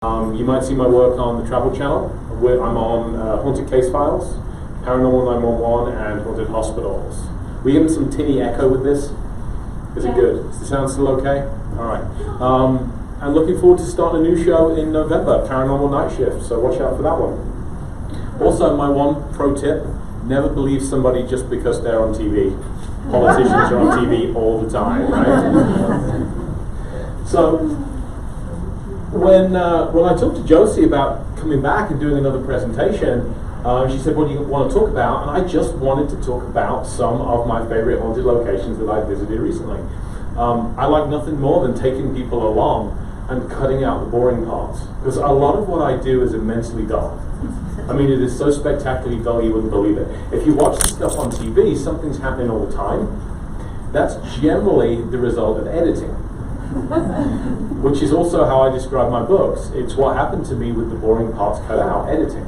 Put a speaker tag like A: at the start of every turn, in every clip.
A: You might see my work on the Travel Channel, where I'm on Haunted Case Files, Paranormal 911, and Haunted Hospitals. We getting some tinny echo with this? Is it good? Does the sound still okay? All right. I'm looking forward to starting a new show in November, Paranormal Night Shift, so watch out for that one. Also, my one pro tip, never believe somebody just because they're on TV. Politicians are on TV all the time, right? So, when I talked to Josie about coming back and doing another presentation, she said, what do you want to talk about? And I just wanted to talk about some of my favorite haunted locations that I visited recently. I like nothing more than taking people along and cutting out the boring parts, because a lot of what I do is immensely dull. I mean, it is so spectacularly dull you wouldn't believe it. If you watch the stuff on TV, something's happening all the time. That's generally the result of editing, which is also how I describe my books. It's what happened to me with the boring parts cut out, editing.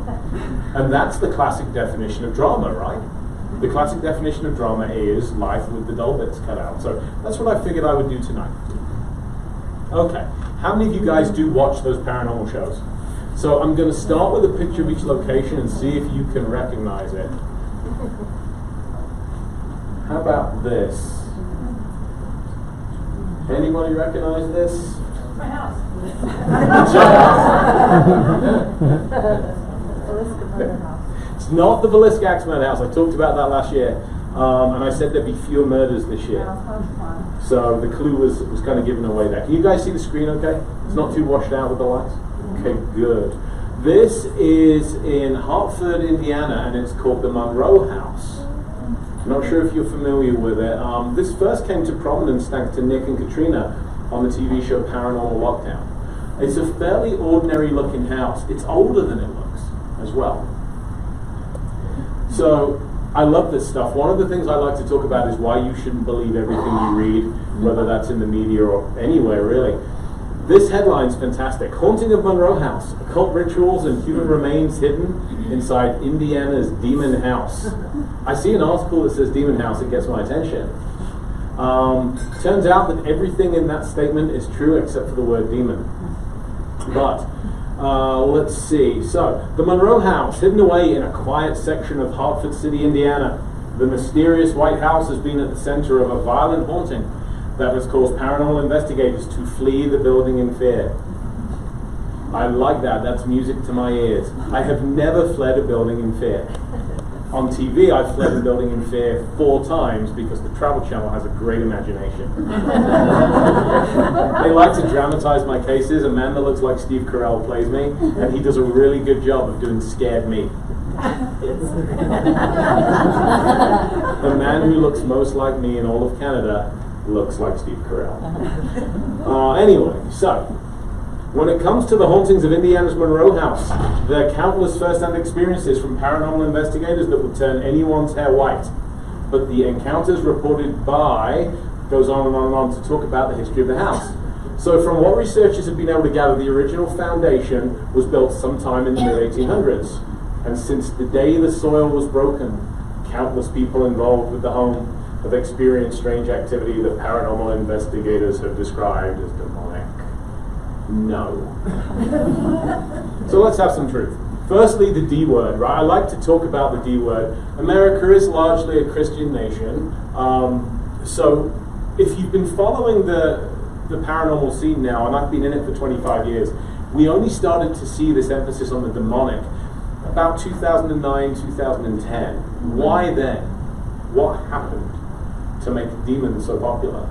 A: And that's the classic definition of drama, right? The classic definition of drama is life with the dull bits cut out. So that's what I figured I would do tonight. Okay, how many of you guys do watch those paranormal shows? So I'm going to start with a picture of each location and see if you can recognize it. How about this? Anybody recognize this?
B: My house.
A: It's not the Velisca Murder House. I talked about that last year, and I said there'd be fewer murders this year. So the clue was kind of given away there. Can you guys see the screen okay? It's not too washed out with the lights? Okay, good. This is in Hartford, Indiana, and it's called the Monroe House. I'm not sure if you're familiar with it. This first came to prominence thanks to Nick and Katrina on the TV show Paranormal Lockdown. It's a fairly ordinary looking house. It's older than it looks as well. So I love this stuff. One of the things I like to talk about is why you shouldn't believe everything you read, whether that's in the media or anywhere really. This headline's fantastic. Haunting of Monroe House. Occult rituals and human remains hidden inside Indiana's Demon House. I see an article that says Demon House, it gets my attention. Turns out that everything in that statement is true except for the word demon. But, let's see. So, the Monroe House, hidden away in a quiet section of Hartford City, Indiana. The mysterious White House has been at the center of a violent haunting that has caused paranormal investigators to flee the building in fear. I like that. That's music to my ears. I have never fled a building in fear. On TV, I've fled a building in fear 4 times because the Travel Channel has a great imagination. They like to dramatize my cases. A man that looks like Steve Carell plays me, and he does a really good job of doing scared me. The man who looks most like me in all of Canada looks like Steve Carell. Anyway, so when it comes to the hauntings of Indiana's Monroe House, there are countless first-hand experiences from paranormal investigators that would turn anyone's hair white. But the encounters reported by goes on and on and on to talk about the history of the house. So from what researchers have been able to gather, the original foundation was built sometime in the mid-1800s. And since the day the soil was broken, countless people involved with the home have experienced strange activity that paranormal investigators have described as demonic. No. So let's have some truth. Firstly, the D word, right? I like to talk about the D word. America is largely a Christian nation. So if you've been following the paranormal scene now, and I've been in it for 25 years, we only started to see this emphasis on the demonic about 2009, 2010. Why then? What happened to make demons so popular?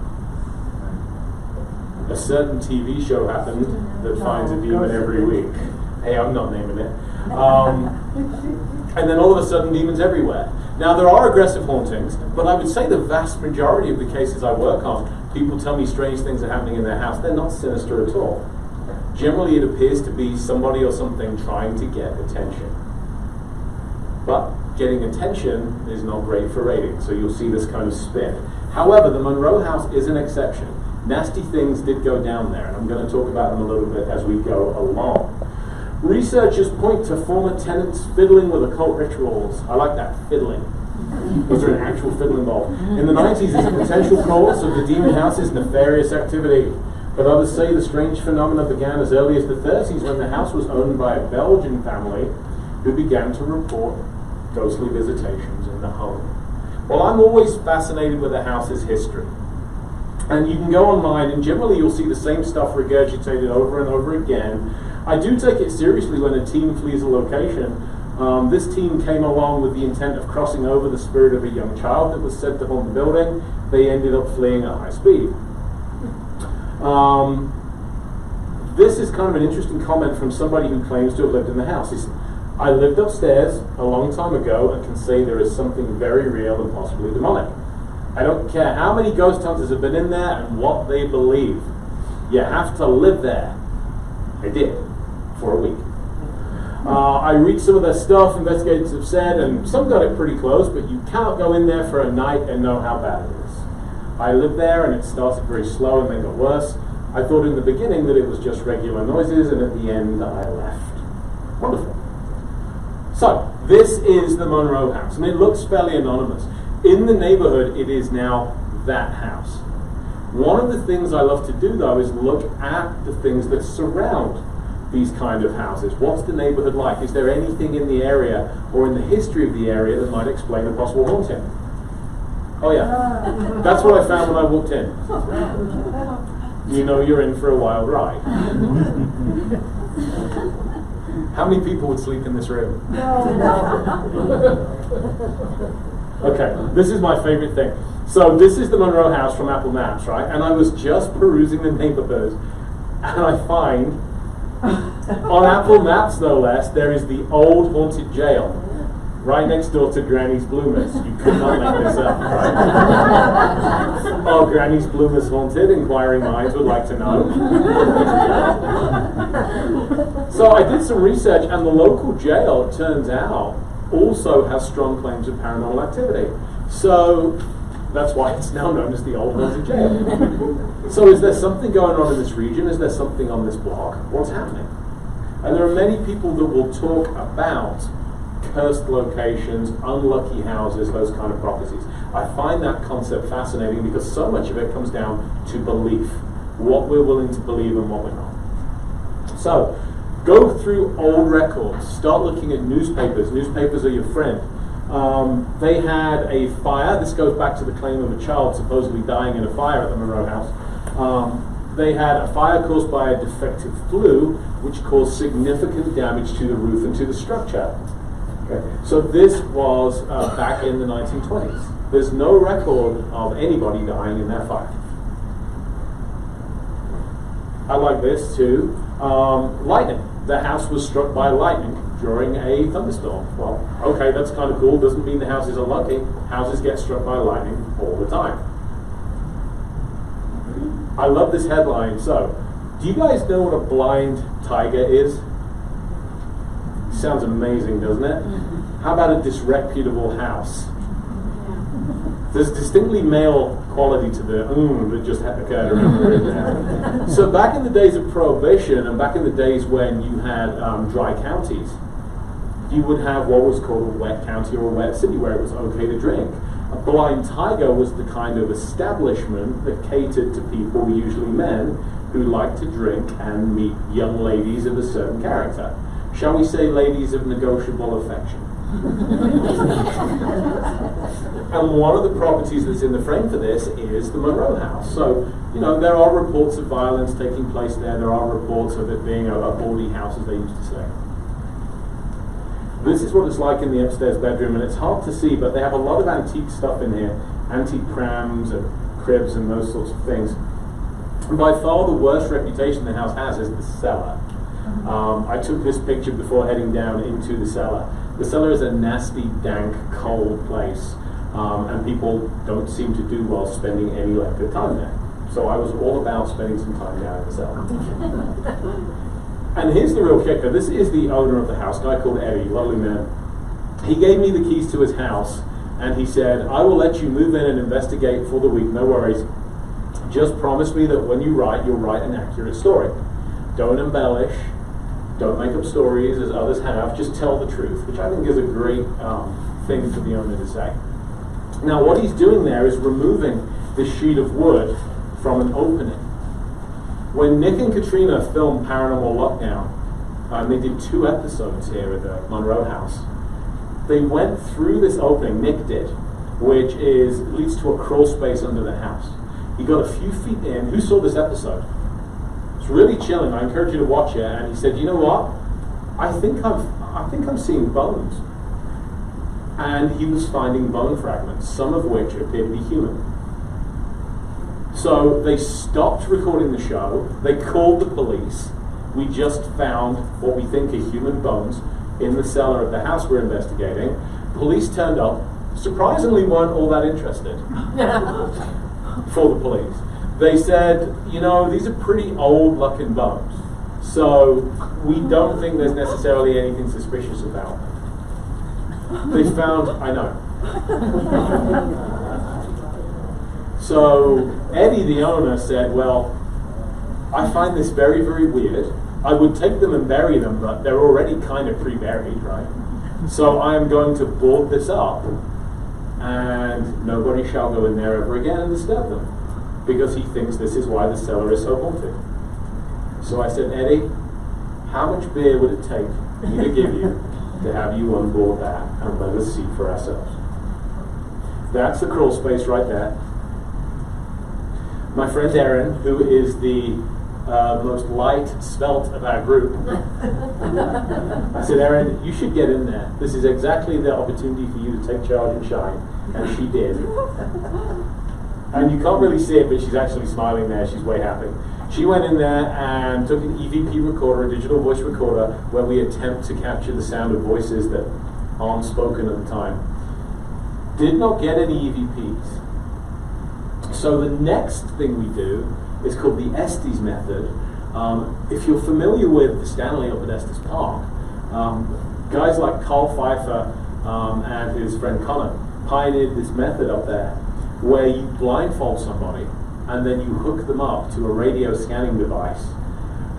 A: A certain TV show happened that finds a demon every week. Hey, I'm not naming it. And then all of a sudden, demons everywhere. Now, there are aggressive hauntings, but I would say the vast majority of the cases I work on, people tell me strange things are happening in their house. They're not sinister at all. Generally, it appears to be somebody or something trying to get attention. But getting attention is not great for ratings, so you'll see this kind of spin. However, the Monroe House is an exception. Nasty things did go down there, and I'm going to talk about them a little bit as we go along. Researchers point to former tenants fiddling with occult rituals. I like that, fiddling. Was there an actual fiddle involved? In the 90s, it's a potential cause of the demon house's nefarious activity. But others say the strange phenomena began as early as the 30s when the house was owned by a Belgian family who began to report ghostly visitations in the home. Well, I'm always fascinated with a house's history. And you can go online and generally you'll see the same stuff regurgitated over and over again. I do take it seriously when a team flees a location. This team came along with the intent of crossing over the spirit of a young child that was said to haunt the building. They ended up fleeing at high speed. This is kind of an interesting comment from somebody who claims to have lived in the house. I lived upstairs a long time ago and can say there is something very real and possibly demonic. I don't care how many ghost hunters have been in there and what they believe. You have to live there. I did, for a week. I read some of their stuff investigators have said, and some got it pretty close, but you cannot go in there for a night and know how bad it is. I lived there and it started very slow and then got worse. I thought in the beginning that it was just regular noises, and at the end I left. Wonderful. So, this is the Monroe house, and it looks fairly anonymous. In the neighborhood, it is now that house. One of the things I love to do, though, is look at the things that surround these kind of houses. What's the neighborhood like? Is there anything in the area or in the history of the area that might explain a possible haunting? Oh yeah, that's what I found when I walked in. You know you're in for a wild ride. How many people would sleep in this room? Okay, this is my favorite thing. So this is the Monroe house from Apple Maps, right? And I was just perusing the neighborhood, and I find, on Apple Maps no less, there is the old haunted jail, right next door to Granny's Bloomers. You could not make this up, right? Oh, Granny's Bloomers haunted? Inquiring minds would like to know. So I did some research, and the local jail, it turns out, also has strong claims of paranormal activity. So that's why it's now known as the old haunted jail. So is there something going on in this region? Is there something on this block? What's happening? And there are many people that will talk about cursed locations, unlucky houses, those kind of properties. I find that concept fascinating because so much of it comes down to belief, what we're willing to believe and what we're not. So, go through old records, start looking at newspapers. Newspapers are your friend. They had a fire. This goes back to the claim of a child supposedly dying in a fire at the Monroe house. They had a fire caused by a defective flue, which caused significant damage to the roof and to the structure. Okay. So this was back in the 1920s. There's no record of anybody dying in that fire. I like this too. Lightning. The house was struck by lightning during a thunderstorm. Well, okay, that's kind of cool. Doesn't mean the house is unlucky. Houses get struck by lightning all the time. I love this headline. So, do you guys know what a blind tiger is? Sounds amazing, doesn't it? How about a disreputable house? There's distinctly male quality to the that just occurred around the room there. So back in the days of Prohibition and back in the days when you had dry counties, you would have what was called a wet county or a wet city where it was okay to drink. A blind tiger was the kind of establishment that catered to people, usually men, who liked to drink and meet young ladies of a certain character. Shall we say ladies of negotiable affection? And one of the properties that's in the frame for this is the Monroe house. So, you know, there are reports of violence taking place there. There are reports of it being a bawdy house, as they used to say. This is what it's like in the upstairs bedroom, and it's hard to see, but they have a lot of antique stuff in here. Antique prams and cribs and those sorts of things. And by far the worst reputation the house has is the cellar. I took this picture before heading down into the cellar. The cellar is a nasty, dank, cold place, and people don't seem to do well spending any length of time there. So I was all about spending some time down in the cellar. And here's the real kicker. This is the owner of the house, a guy called Eddie, lovely man. He gave me the keys to his house, and he said, I will let you move in and investigate for the week, no worries. Just promise me that when you write, you'll write an accurate story. Don't embellish. Don't make up stories as others have. Just tell the truth, which I think is a great thing for the owner to say. Now, what he's doing there is removing this sheet of wood from an opening. When Nick and Katrina filmed Paranormal Lockdown, they did 2 episodes here at the Monroe House. They went through this opening, Nick did, which leads to a crawl space under the house. He got a few feet in. Who saw this episode? It's really chilling. I encourage you to watch it. And he said, "You know what? I think I'm seeing bones." And he was finding bone fragments, some of which appear to be human. So they stopped recording the show. They called the police. We just found what we think are human bones in the cellar of the house we're investigating. Police turned up. Surprisingly, weren't all that interested for the police. They said, these are pretty old-looking bones, so we don't think there's necessarily anything suspicious about them. They found, I know. So Eddie, the owner, said, "Well, I find this very, very weird. I would take them and bury them, but they're already kind of pre-buried, right? So I am going to board this up, and nobody shall go in there ever again and disturb them," because he thinks this is why the cellar is so haunted. So I said, "Eddie, how much beer would it take me to give you to have you on board that and let us see for ourselves?" That's the crawl space right there. My friend Erin, who is the most light, svelte of our group, I said, "Erin, you should get in there. This is exactly the opportunity for you to take charge and shine." And she did. And you can't really see it, but she's actually smiling there. She's way happy. She went in there and took an EVP recorder, a digital voice recorder, where we attempt to capture the sound of voices that aren't spoken at the time. Did not get any EVPs. So the next thing we do is called the Estes method. If you're familiar with the Stanley up at Estes Park, guys like Carl Pfeiffer and his friend Connor pioneered this method up there, where you blindfold somebody and then you hook them up to a radio scanning device,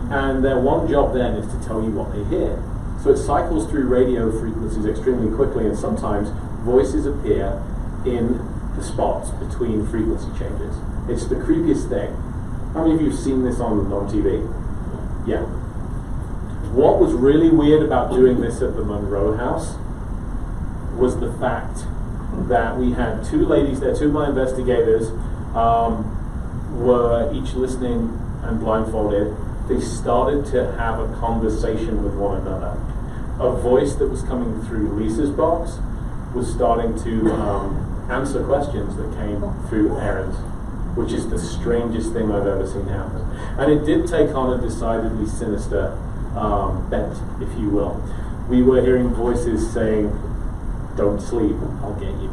A: and their one job then is to tell you what they hear. So it cycles through radio frequencies extremely quickly, and sometimes voices appear in the spots between frequency changes. It's the creepiest thing. How many of you have seen this on TV? Yeah. What was really weird about doing this at the Monroe House was the fact that we had 2 ladies there, 2 of my investigators were each listening and blindfolded. They started to have a conversation with one another. A voice that was coming through Lisa's box was starting to answer questions that came through Erin's, which is the strangest thing I've ever seen happen. And it did take on a decidedly sinister bent, if you will. We were hearing voices saying, "Don't sleep, I'll get you."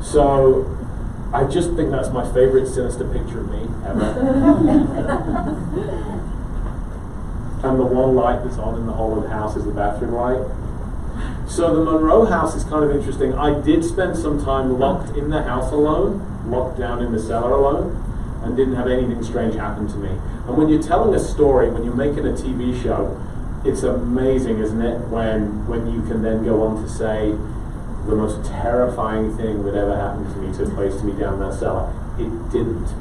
A: So I just think that's my favorite sinister picture of me ever. And the one light that's on in the whole of the house is the bathroom light. So the Monroe House is kind of interesting. I did spend some time locked in the house alone, locked down in the cellar alone, and didn't have anything strange happen to me. And when you're telling a story, when you're making a TV show, it's amazing, isn't it, when you can then go on to say, the most terrifying thing that ever happened to me took place to me down that cellar. It didn't.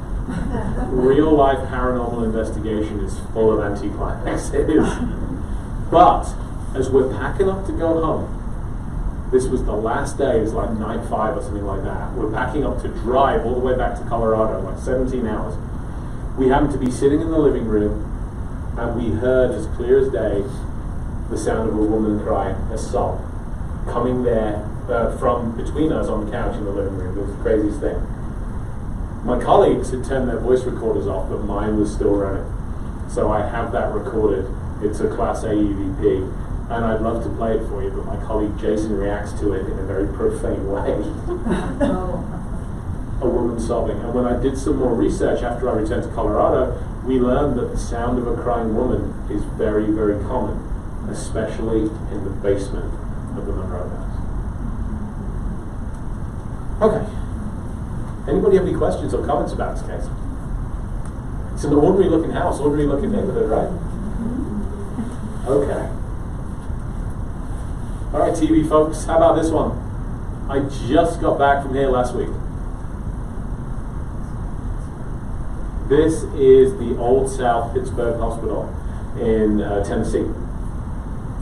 A: Real life paranormal investigation is full of anticlimax. It is. But as we're packing up to go home, this was the last day, it's like night 5 or something like that. We're packing up to drive all the way back to Colorado, like 17 hours. We happened to be sitting in the living room, and we heard, as clear as day, the sound of a woman crying, a sob, coming there from between us on the couch in the living room. It was the craziest thing. My colleagues had turned their voice recorders off, but mine was still running. So I have that recorded. It's a Class A EVP, and I'd love to play it for you, but my colleague Jason reacts to it in a very profane way. A woman sobbing. And when I did some more research after I returned to Colorado, we learned that the sound of a crying woman is very, very common, especially in the basement of the Monroe House. Okay. Anybody have any questions or comments about this case? It's an ordinary looking house, ordinary looking neighborhood, right? Okay. All right, TV folks, how about this one? I just got back from here last week. This is the old South Pittsburgh Hospital in Tennessee.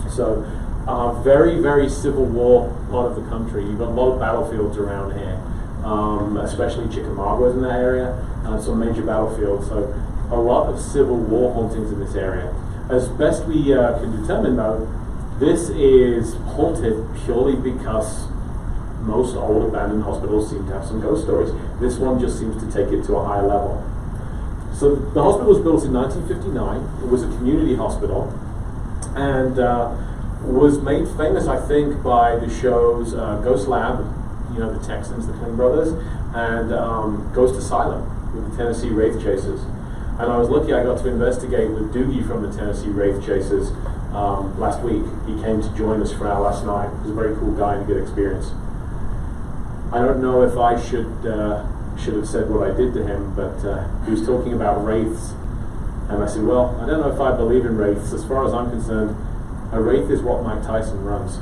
A: So, very, very Civil War part of the country. You've got a lot of battlefields around here, especially Chickamauga is in that area, some major battlefields. So, a lot of Civil War hauntings in this area. As best we can determine, though, this is haunted purely because most old abandoned hospitals seem to have some ghost stories. This one just seems to take it to a higher level. So the hospital was built in 1959. It was a community hospital, and was made famous, I think, by the shows Ghost Lab, the Texans, the Kling brothers, and Ghost Asylum with the Tennessee Wraith Chasers. And I was lucky I got to investigate with Doogie from the Tennessee Wraith Chasers last week. He came to join us for our last night. He was a very cool guy and a good experience. I don't know if I should have said what I did to him, but he was talking about wraiths, and I said, well, I don't know if I believe in wraiths. As far as I'm concerned, a wraith is what Mike Tyson runs.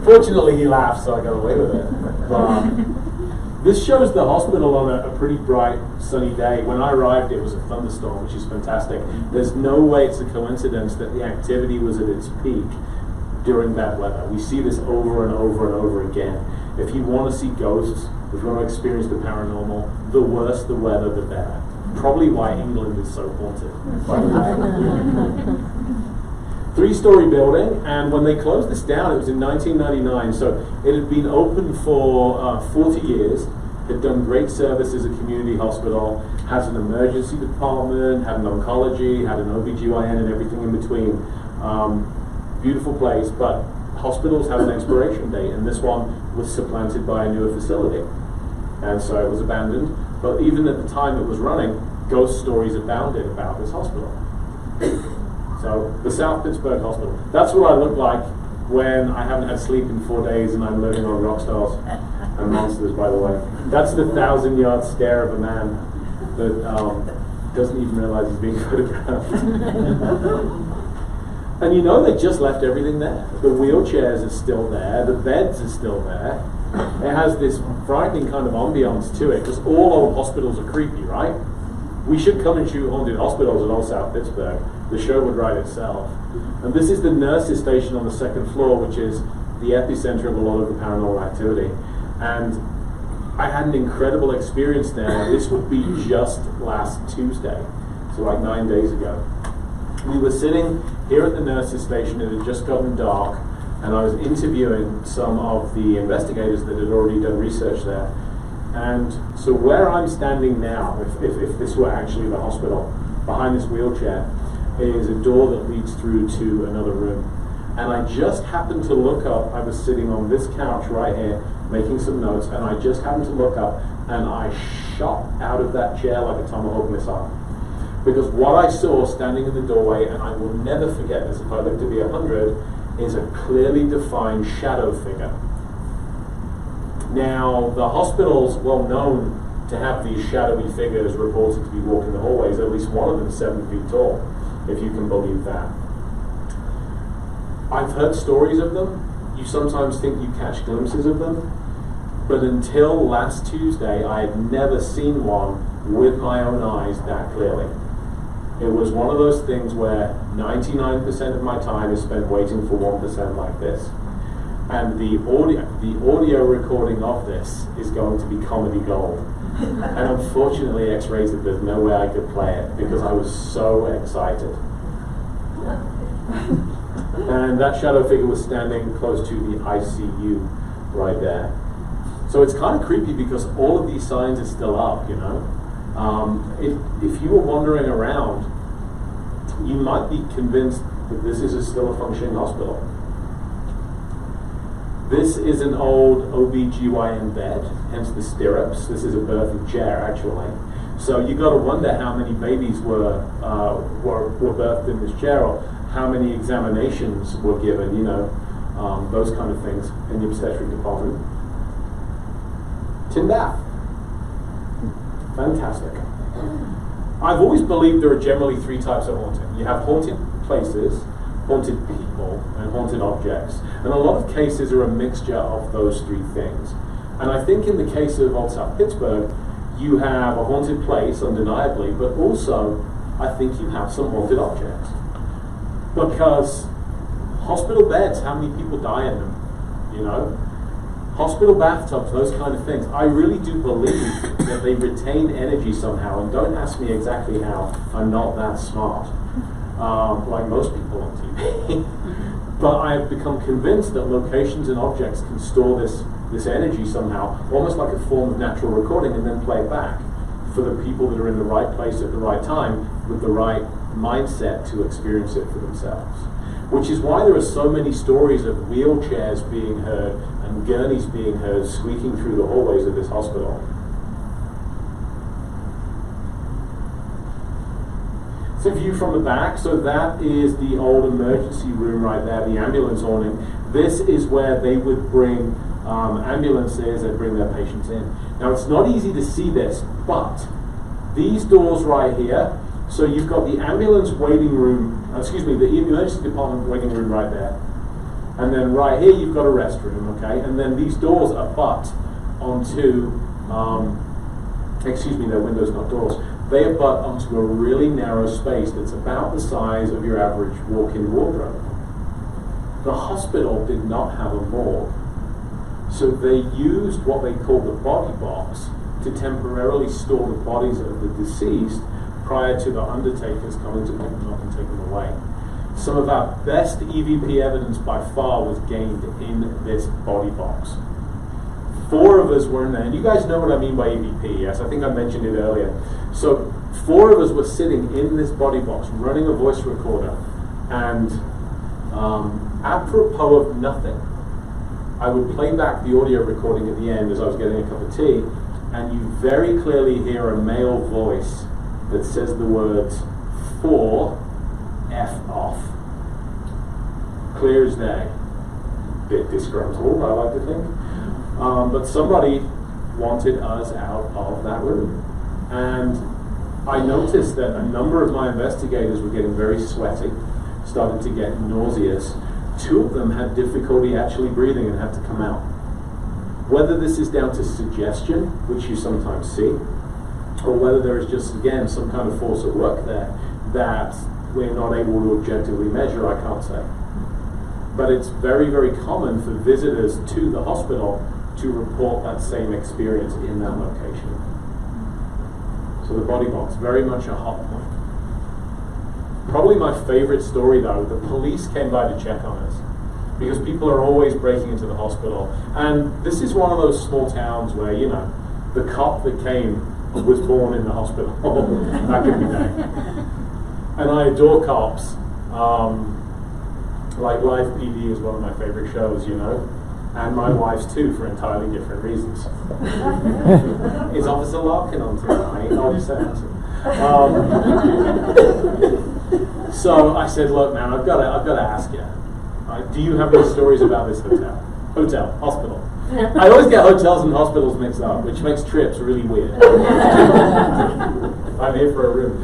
A: Fortunately, he laughed, so I got away with it. This shows the hospital on a pretty bright, sunny day. When I arrived, it was a thunderstorm, which is fantastic. There's no way it's a coincidence that the activity was at its peak during that weather. We see this over and over and over again. If you want to see ghosts, if you want to experience the paranormal, the worse the weather, the better. Probably why England is so haunted. 3-story building, and when they closed this down, it was in 1999, so it had been open for 40 years. Had done great service as a community hospital, has an emergency department, had an oncology, had an OBGYN and everything in between. Beautiful place, but hospitals have an expiration date, and this one was supplanted by a newer facility. And so it was abandoned, but even at the time it was running, ghost stories abounded about this hospital. So, the South Pittsburgh Hospital. That's what I look like when I haven't had sleep in 4 days and I'm living on rock stars and monsters, by the way. That's the 1,000-yard stare of a man that doesn't even realize he's being photographed. And they just left everything there. The wheelchairs are still there, the beds are still there. It has this frightening kind of ambiance to it, because all old hospitals are creepy, right? We should come and shoot haunted hospitals at Old South Pittsburgh. The show would write itself. And this is the nurses' station on the second floor, which is the epicenter of a lot of the paranormal activity. And I had an incredible experience there. This would be just last Tuesday, so like 9 days ago. We were sitting here at the nurses' station. It had just gotten dark, and I was interviewing some of the investigators that had already done research there. And so where I'm standing now, if this were actually the hospital, behind this wheelchair, is a door that leads through to another room. And I just happened to look up. I was sitting on this couch right here, making some notes, and I just happened to look up, and I shot out of that chair like a Tomahawk missile. Because what I saw standing in the doorway, and I will never forget this if I live to be 100, is a clearly defined shadow figure. Now, the hospital's well known to have these shadowy figures reported to be walking the hallways, at least one of them 7 feet tall, if you can believe that. I've heard stories of them. You sometimes think you catch glimpses of them, but until last Tuesday, I had never seen one with my own eyes that clearly. It was one of those things where 99% of my time is spent waiting for 1% like this. And the audio recording of this is going to be comedy gold. And unfortunately, X-rated, there's no way I could play it because I was so excited. And that shadow figure was standing close to the ICU right there. So it's kind of creepy because all of these signs are still up, If you were wandering around, you might be convinced that this is still a functioning hospital. This is an old OBGYN bed, hence the stirrups. This is a birthing chair, actually. So you got to wonder how many babies were birthed in this chair, or how many examinations were given, those kind of things in the obstetric department. Tin bath. Fantastic. I've always believed there are generally 3 types of haunting. You have haunted places, haunted people, and haunted objects. And a lot of cases are a mixture of those 3 things. And I think in the case of Old South Pittsburgh, you have a haunted place, undeniably, but also I think you have some haunted objects. Because hospital beds, how many people die in them? You know? Hospital bathtubs, those kind of things. I really do believe that they retain energy somehow, and don't ask me exactly how. I'm not that smart, like most people on TV. But I have become convinced that locations and objects can store this energy somehow, almost like a form of natural recording, and then play it back for the people that are in the right place at the right time with the right mindset to experience it for themselves. Which is why there are so many stories of wheelchairs being heard and gurneys being heard squeaking through the hallways of this hospital. It's a view from the back. So that is the old emergency room right there, the ambulance awning. This is where they would bring ambulances and bring their patients in. Now it's not easy to see this, but these doors right here, so you've got the ambulance waiting room, the emergency department waiting room right there. And then right here you've got a restroom, okay? And then these doors abut onto, they're windows, not doors. They abut onto a really narrow space that's about the size of your average walk-in wardrobe. The hospital did not have a morgue. So they used what they called the body box to temporarily store the bodies of the deceased prior to the undertakers coming to pick them up and take them away. Some of our best EVP evidence by far was gained in this body box. 4 of us were in there, and you guys know what I mean by EVP, yes? I think I mentioned it earlier. So 4 of us were sitting in this body box, running a voice recorder, and apropos of nothing, I would play back the audio recording at the end as I was getting a cup of tea, and you very clearly hear a male voice that says the words, "For F off." Clear as day. Bit disgruntled, I like to think. But somebody wanted us out of that room. And I noticed that a number of my investigators were getting very sweaty, started to get nauseous. 2 of them had difficulty actually breathing and had to come out. Whether this is down to suggestion, which you sometimes see, or whether there is just, again, some kind of force at work there that we're not able to objectively measure, I can't say. But it's very, very common for visitors to the hospital to report that same experience in that location. So the body box, very much a hot point. Probably my favorite story though, the police came by to check on us because people are always breaking into the hospital. And this is one of those small towns where, you know, the cop that came was born in the hospital back in the day. And I adore cops. Like Live PD is one of my favorite shows, you know. And my wife's too, for entirely different reasons. Is Officer Larkin on tonight? Oh, you said So I said, look, man, I've got to ask you. Do you have any stories about this hotel? Hospital. I always get hotels and hospitals mixed up, which makes trips really weird. I'm here for a room.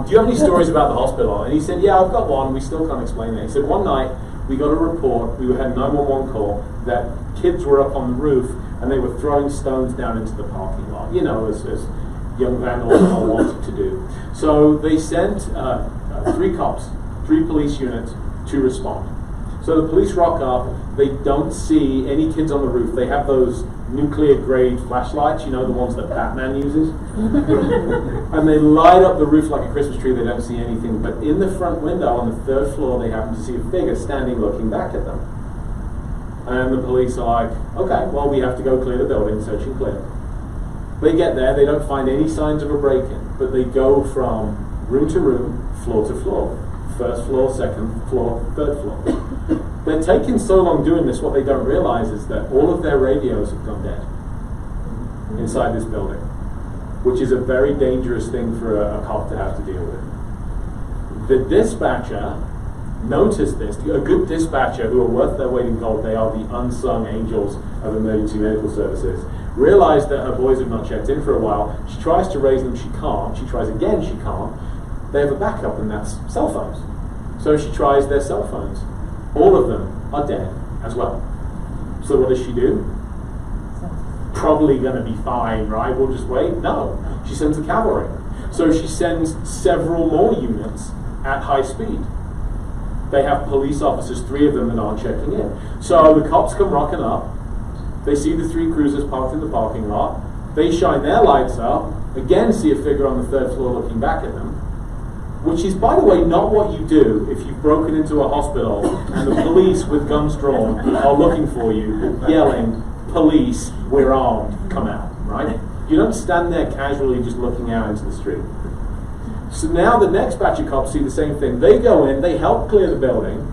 A: Do you have any stories about the hospital? And he said, yeah, I've got one. We still can't explain it. He said, one night we got a report, we had a 911 call, that kids were up on the roof and they were throwing stones down into the parking lot, you know, as young vandals all wanted to do. So they sent 3 cops, 3 police units to respond. So the police rock up, they don't see any kids on the roof. They have those nuclear grade flashlights, you know, the ones that Batman uses. And they light up the roof like a Christmas tree, they don't see anything. But in the front window on the 3rd floor, they happen to see a figure standing looking back at them. And the police are like, okay, well, we have to go clear the building, search and clear. They get there, they don't find any signs of a break-in, but they go from room to room, floor to floor. 1st floor, 2nd floor, 3rd floor. They're taking so long doing this, what they don't realize is that all of their radios have gone dead inside this building, which is a very dangerous thing for a cop to have to deal with. The dispatcher noticed this. A good dispatcher, who are worth their weight in gold, they are the unsung angels of emergency medical services, realized that her boys have not checked in for a while. She tries to raise them, she can't. She tries again, she can't. They have a backup, and that's cell phones. So she tries their cell phones. All of them are dead as well. So what does she do? probably going to be fine, right? We'll just wait. No, she sends the cavalry. So she sends several more units at high speed. They have police officers, 3 of them, that aren't checking in. So the cops come rocking up. They see the 3 cruisers parked in the parking lot. They shine their lights up. Again, see a figure on the 3rd floor looking back at them. Which is, by the way, not what you do if you've broken into a hospital and the police with guns drawn are looking for you, yelling, "Police, we're armed, come out," right? You don't stand there casually just looking out into the street. So now the next batch of cops see the same thing. They go in, they help clear the building,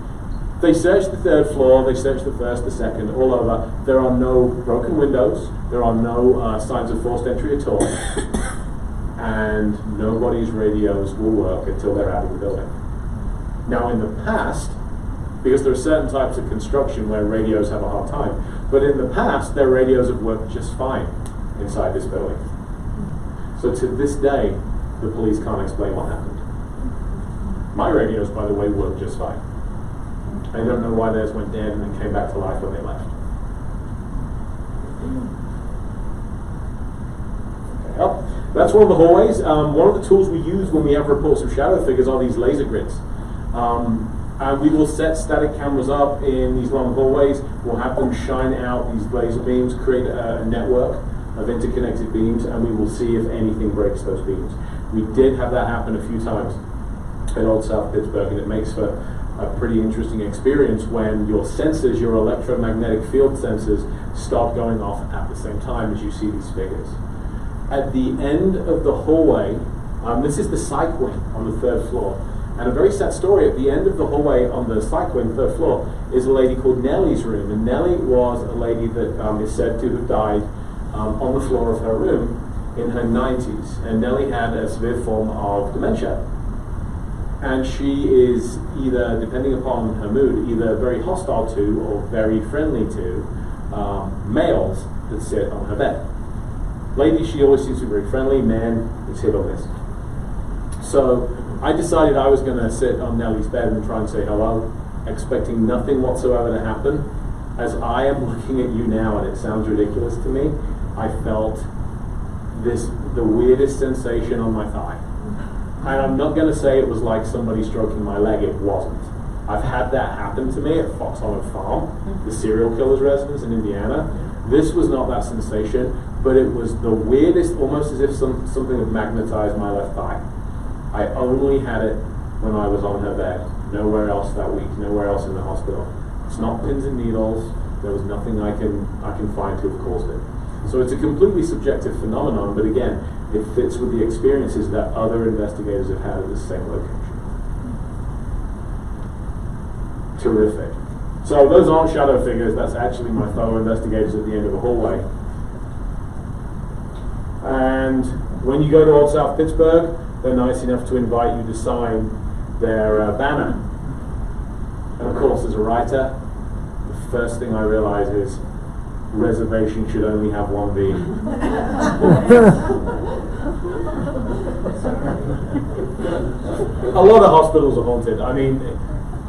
A: they search the 3rd floor, they search the 1st, the 2nd, all over. There are no broken windows, there are no signs of forced entry at all, and nobody's radios will work until they're out of the building. Now in the past, because there are certain types of construction where radios have a hard time, but in the past their radios have worked just fine inside this building. So to this day, the police can't explain what happened. My radios, by the way, work just fine. I don't know why theirs went dead and then came back to life when they left. Okay, well, that's one of the hallways. One of the tools we use when we have reports of shadow figures are these laser grids. And we will set static cameras up in these long hallways. We'll have them shine out these laser beams, create a network of interconnected beams, and we will see if anything breaks those beams. We did have that happen a few times in Old South Pittsburgh, and it makes for a pretty interesting experience when your sensors, your electromagnetic field sensors, start going off at the same time as you see these figures. At the end of the hallway, this is the psych wing on the 3rd floor, and a very sad story. At the end of the hallway on the psych wing, 3rd floor, is a lady called Nellie's room, and Nellie was a lady that is said to have died on the floor of her room in her 90s, and Nellie had a severe form of dementia. And she is either, depending upon her mood, either very hostile to or very friendly to males that sit on her bed. Ladies, she always seems to be very friendly. Men, it's hit or miss. So I decided I was going to sit on Nellie's bed and try and say hello, expecting nothing whatsoever to happen. As I am looking at you now, and it sounds ridiculous to me, I felt the weirdest sensation on my thigh. And I'm not going to say it was like somebody stroking my leg, it wasn't. I've had that happen to me at Fox Hollow Farm, the serial killer's residence in Indiana. This was not that sensation, but it was the weirdest, almost as if something had magnetized my left thigh. I only had it when I was on her bed, nowhere else that week, nowhere else in the hospital. It's not pins and needles, there was nothing I can find to have caused it. So it's a completely subjective phenomenon, but again, it fits with the experiences that other investigators have had at the same location. Terrific. So those aren't shadow figures, that's actually my fellow investigators at the end of the hallway. And when you go to Old South Pittsburgh, they're nice enough to invite you to sign their banner. And of course, as a writer, the first thing I realize is reservation should only have one beam. A lot of hospitals are haunted. I mean,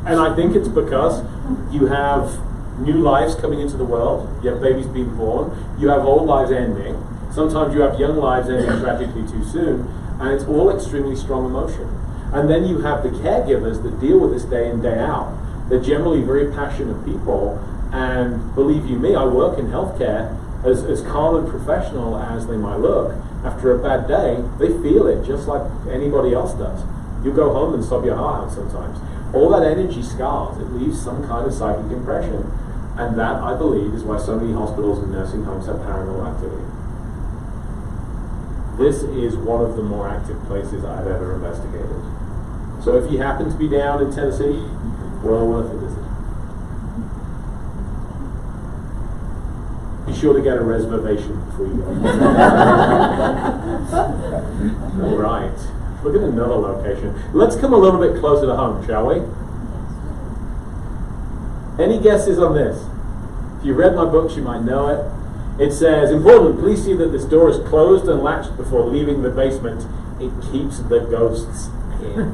A: and I think it's because you have new lives coming into the world, you have babies being born, you have old lives ending, sometimes you have young lives ending tragically too soon, and it's all extremely strong emotion. And then you have the caregivers that deal with this day in, day out. They're generally very passionate people, and believe you me, I work in healthcare, as calm and professional as they might look. After a bad day, they feel it just like anybody else does. You go home and sob your heart out sometimes. All that energy scars, it leaves some kind of psychic impression. And that, I believe, is why so many hospitals and nursing homes have paranormal activity. This is one of the more active places I've ever investigated. So if you happen to be down in Tennessee, well worth a visit. Be sure to get a reservation before you go. All right. Look at another location. Let's come a little bit closer to home, shall we? Any guesses on this? If you read my books, you might know it. It says, important, please see that this door is closed and latched before leaving the basement. It keeps the ghosts in.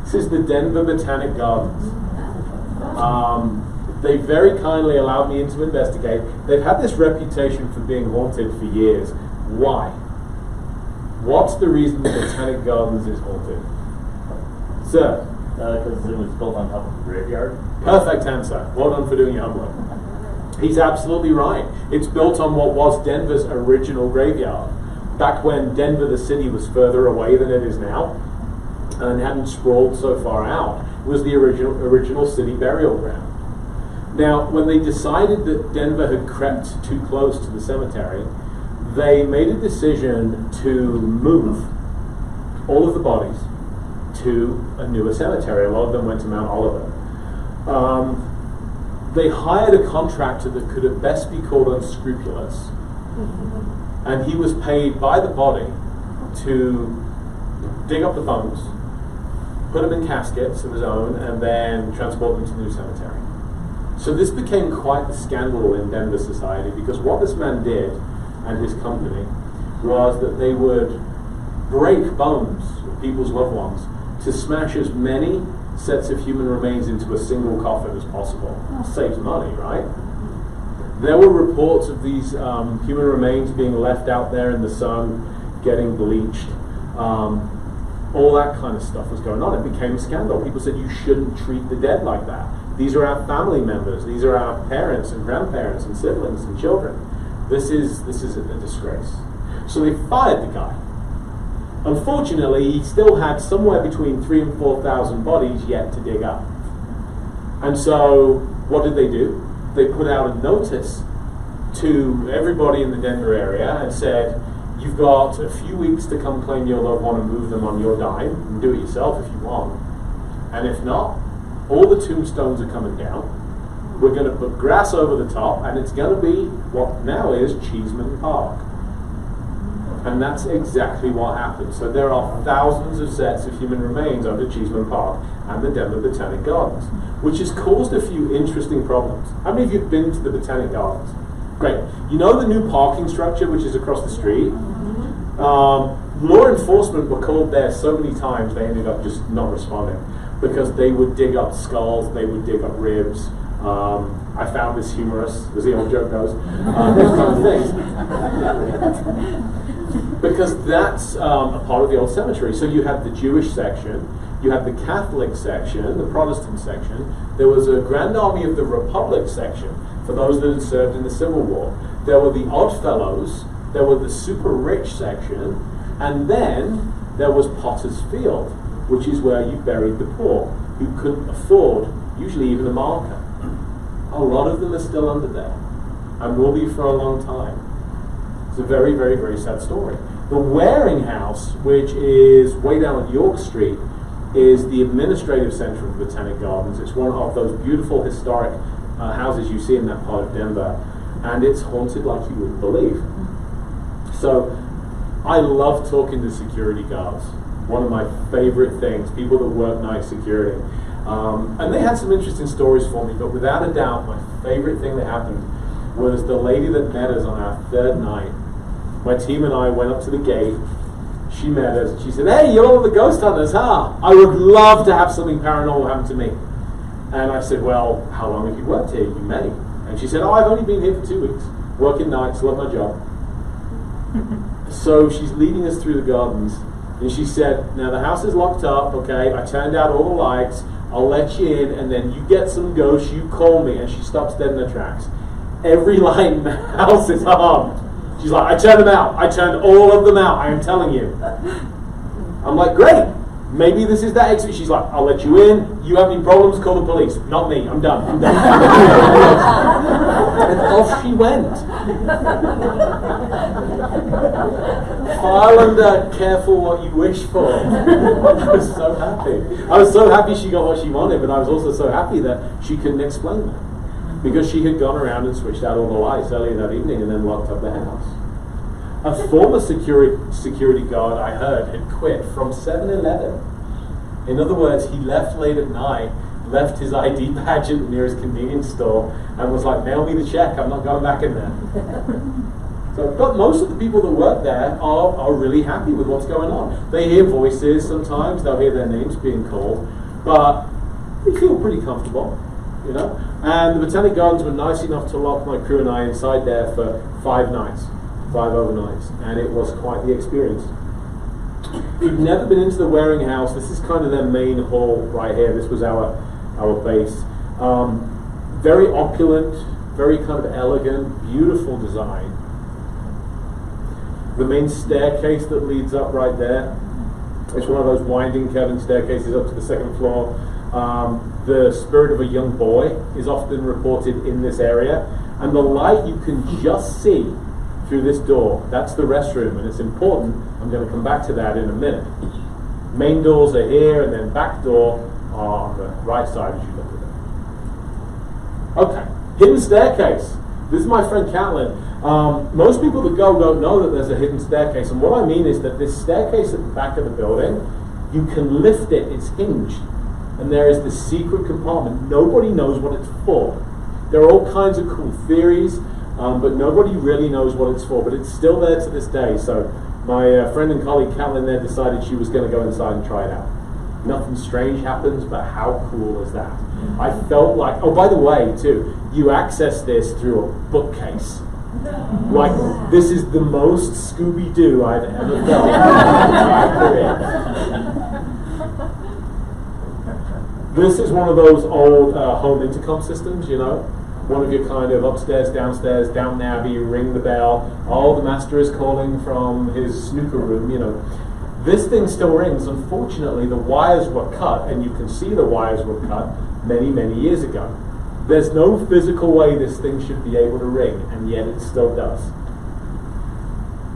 A: This is the Denver Botanic Gardens. They very kindly allowed me in to investigate. They've had this reputation for being haunted for years. Why? What's the reason the Botanic Gardens is haunted? Sir?
B: Because it was built on top of a graveyard.
A: Perfect answer. Well done for doing your homework. He's absolutely right. It's built on what was Denver's original graveyard. Back when Denver, the city, was further away than it is now, and hadn't sprawled so far out, was the original city burial ground. Now, when they decided that Denver had crept too close to the cemetery, they made a decision to move all of the bodies to a newer cemetery. A lot of them went to Mount Oliver. They hired a contractor that could at best be called unscrupulous, and he was paid by the body to dig up the bones, put them in caskets of his own, and then transport them to the new cemetery. So this became quite the scandal in Denver society, because what this man did, and his company, was that they would break bones of people's loved ones to smash as many sets of human remains into a single coffin as possible. Saves money, right? There were reports of these human remains being left out there in the sun, getting bleached. All that kind of stuff was going on. It became a scandal. People said you shouldn't treat the dead like that. These are our family members. These are our parents and grandparents and siblings and children. This is a disgrace. So they fired the guy. Unfortunately, he still had somewhere between 3,000 and 4,000 bodies yet to dig up. And so what did they do? They put out a notice to everybody in the Denver area and said, you've got a few weeks to come claim your loved one and move them on your dime, and do it yourself if you want. And if not, all the tombstones are coming down. We're going to put grass over the top, and it's going to be what now is Cheeseman Park. And that's exactly what happened. So there are thousands of sets of human remains under Cheeseman Park and the Denver Botanic Gardens, which has caused a few interesting problems. How many of you have been to the Botanic Gardens? Great. You know the new parking structure which is across the street? Law enforcement were called there so many times they ended up just not responding, because they would dig up skulls, they would dig up ribs. I found this humorous, as the old joke goes. Those kind of things. Because that's a part of the old cemetery. So you have the Jewish section, you have the Catholic section, the Protestant section. There was a Grand Army of the Republic section for those that had served in the Civil War. There were the Odd Fellows, there were the super rich section, and then there was Potter's Field, which is where you buried the poor, who couldn't afford, usually even a marker. A lot of them are still under there, and will be for a long time. It's a very, very, very sad story. The Waring House, which is way down on York Street, is the administrative center of the Botanic Gardens. It's one of those beautiful historic houses you see in that part of Denver, and it's haunted like you wouldn't believe. So I love talking to security guards. One of my favorite things, people that work night security. And they had some interesting stories for me, but without a doubt, my favorite thing that happened was the lady that met us on our third night. My team and I went up to the gate. She met us. She said, "Hey, you're all the ghost hunters, huh? I would love to have something paranormal happen to me." And I said, "Well, how long have you worked here? You may." And she said, "Oh, I've only been here for 2 weeks. Working nights, love my job." So she's leading us through the gardens. And she said, "Now the house is locked up, okay? I turned out all the lights. I'll let you in, and then you get some ghosts, you call me." And she stops dead in her tracks. Every light in the house is on. She's like, "I turned them out. I turned all of them out. I am telling you." I'm like, "Great. Maybe this is that exit." She's like, "I'll let you in. You have any problems, call the police." "Not me. I'm done. I'm done." And off she went. File under careful what you wish for. I was so happy. I was so happy she got what she wanted, but I was also so happy that she couldn't explain that, because she had gone around and switched out all the lights earlier that evening and then locked up the house. A former security guard, I heard, had quit from 7-Eleven. In other words, he left late at night, left his ID badge at the nearest convenience store, and was like, "Mail me the check, I'm not going back in there." So, but most of the people that work there are really happy with what's going on. They hear voices sometimes, they'll hear their names being called, but they feel pretty comfortable. you know. And the Botanic Gardens were nice enough to lock my crew and I inside there for 5 nights, 5 overnights, and it was quite the experience. If you've never been into the Waring House, this is kind of their main hall right here. This was our base. Very opulent, very kind of elegant, beautiful design. The main staircase that leads up right there, it's one of those winding curving staircases up to the 2nd floor. The spirit of a young boy is often reported in this area, and the light you can just see through this door, that's the restroom, and it's important. I'm going to come back to that in a minute. Main doors are here, and then back door are on the right side as you look at it. Okay, hidden staircase. This is my friend Catlin. Most people that go don't know that there's a hidden staircase, and what I mean is that this staircase at the back of the building, you can lift it, it's hinged, and there is this secret compartment. Nobody knows what it's for. There are all kinds of cool theories, but nobody really knows what it's for, but it's still there to this day. So my friend and colleague Catlin there decided she was going to go inside and try it out. Nothing strange happens, but how cool is that? I felt like, oh, by the way, too, you access this through a bookcase. Like, this is the most Scooby-Doo I've ever felt in my career. This is one of those old home intercom systems, you know? One of your kind of upstairs, downstairs, Downton Abbey, you ring the bell, oh, the master is calling from his snooker room, you know. This thing still rings. Unfortunately, the wires were cut, and you can see the wires were cut many, many years ago. There's no physical way this thing should be able to ring, and yet it still does.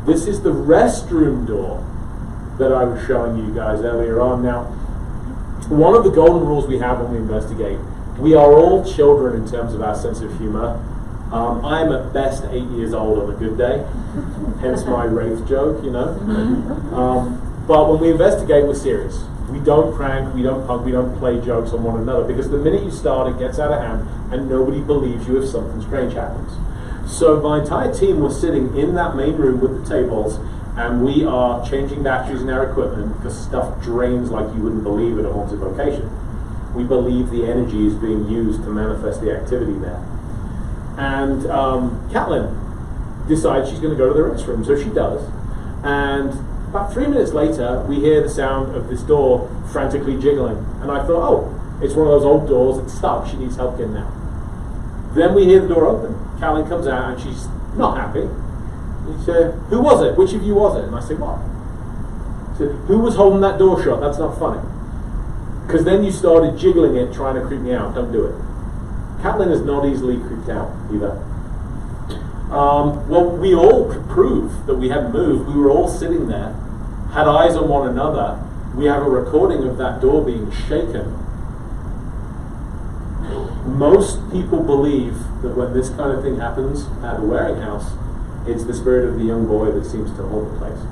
A: This is the restroom door that I was showing you guys earlier on. Now, one of the golden rules we have when we investigate, we are all children in terms of our sense of humor. I am at best 8 years old on a good day, hence my wraith joke, you know. But when we investigate, we're serious. We don't prank, we don't punk, we don't play jokes on one another, because the minute you start, it gets out of hand, and nobody believes you if something strange happens. So my entire team was sitting in that main room with the tables, and we are changing batteries in our equipment because stuff drains like you wouldn't believe at a haunted location. We believe the energy is being used to manifest the activity there. And Catlin decides she's going to go to the restroom, so she does. And about 3 minutes later, we hear the sound of this door frantically jiggling. And I thought, oh, it's one of those old doors, it's stuck, she needs help getting out. Then we hear the door open. Catlin comes out and she's not happy. He said, who was it? Which of you was it? And I said, what? He said, who was holding that door shut? That's not funny. Because then you started jiggling it, trying to creep me out. Don't do it. Catlin is not easily creeped out either. Well, we all could prove that we hadn't moved. We were all sitting there, had eyes on one another. We have a recording of that door being shaken. Most people believe that when this kind of thing happens at the Waring House, it's the spirit of the young boy that seems to haunt the place.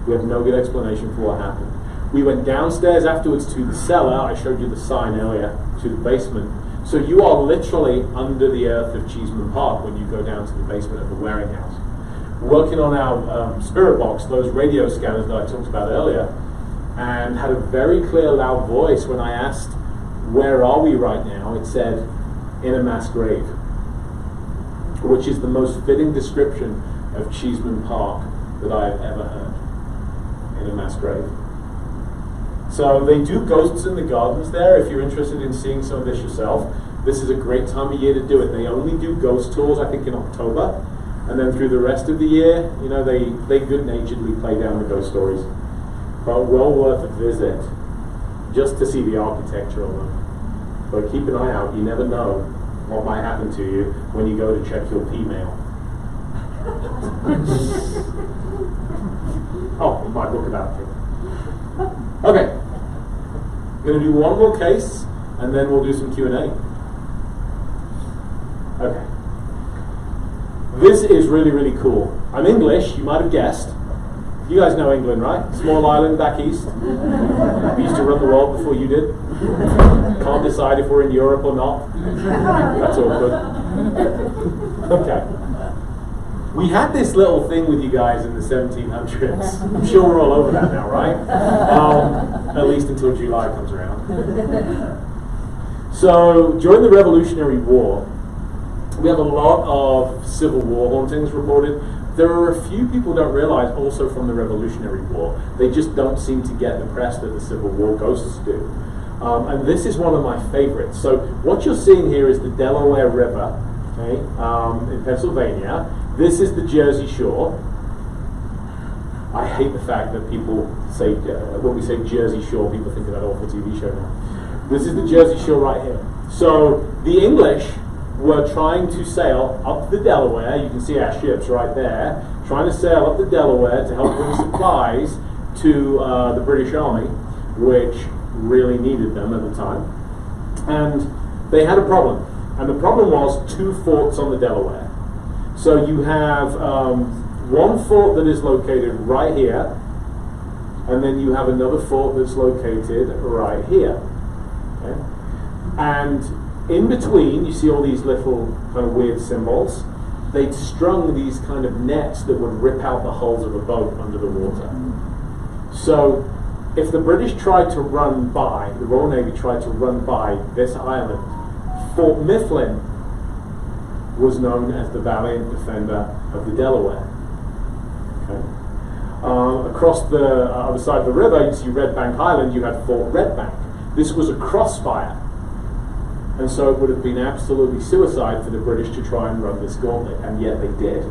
A: We have no good explanation for what happened. We went downstairs afterwards to the cellar. I showed you the sign earlier, to the basement. So you are literally under the earth of Cheeseman Park when you go down to the basement of the Waring House. Working on our spirit box, those radio scanners that I talked about earlier, and had a very clear, loud voice when I asked, where are we right now? It said, in a mass grave, which is the most fitting description of Cheeseman Park that I have ever heard. In a mass grave. So they do ghosts in the gardens there. If you're interested in seeing some of this yourself, this is a great time of year to do it. They only do ghost tours, I think, in October, and then through the rest of the year, you know, they good-naturedly play down the ghost stories. But well worth a visit, just to see the architecture alone. But keep an eye out. You never know what might happen to you when you go to check your P-mail. Oh, my book about it. Okay, I'm going to do one more case, and then we'll do some Q&A. Okay. This is really, really cool. I'm English, you might have guessed. You guys know England, right? Small island back east. We used to run the world before you did. Can't decide if we're in Europe or not. That's awkward. Okay. We had this little thing with you guys in the 1700s. I'm sure we're all over that now, right? At least until July comes around. So during the Revolutionary War, we have a lot of Civil War hauntings reported. There are a few people don't realize also from the Revolutionary War. They just don't seem to get the press that the Civil War ghosts do. And this is one of my favorites. So what you're seeing here is the Delaware River, okay, in Pennsylvania. This is the Jersey Shore. I hate the fact that people say, when we say Jersey Shore, people think of that awful TV show now. This is the Jersey Shore right here. So the English were trying to sail up the Delaware. You can see our ships right there, trying to sail up the Delaware to help bring supplies to the British Army, which really needed them at the time. And they had a problem. And the problem was 2 forts on the Delaware. So you have one fort that is located right here, and then you have another fort that's located right here. Okay? And in between, you see all these little kind of weird symbols. They'd strung these kind of nets that would rip out the hulls of a boat under the water. So if the British tried to run by, the Royal Navy tried to run by this island, Fort Mifflin was known as the valiant defender of the Delaware. Okay. Across the other side of the river, you see Red Bank Island, you had Fort Red Bank. This was a crossfire. And so it would have been absolutely suicide for the British to try and run this gauntlet, and yet they did.